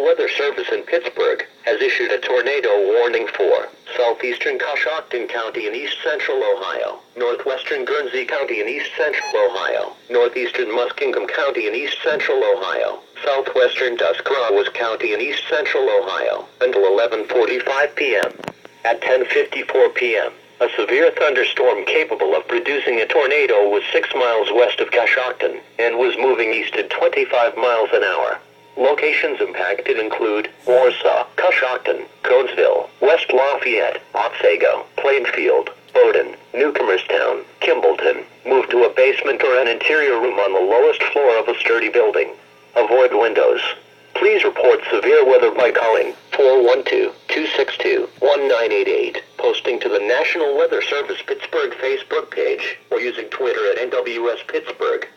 Weather Service in Pittsburgh has issued a tornado warning for southeastern Coshocton County in east central Ohio, northwestern Guernsey County in east central Ohio, northeastern Muskingum County in east central Ohio, southwestern Tuscarawas County in east central Ohio, until 11:45 p.m. At 10:54 p.m., a severe thunderstorm capable of producing a tornado was 6 miles west of Coshocton and was moving east at 25 miles an hour. Locations impacted include Warsaw, Coshocton, Conesville, West Lafayette, Otsego, Plainfield, Bowdoin, Newcomerstown, Kimballton. Move to a basement or an interior room on the lowest floor of a sturdy building. Avoid windows. Please report severe weather by calling 412-262-1988, posting to the National Weather Service Pittsburgh Facebook page, or using Twitter at NWS Pittsburgh.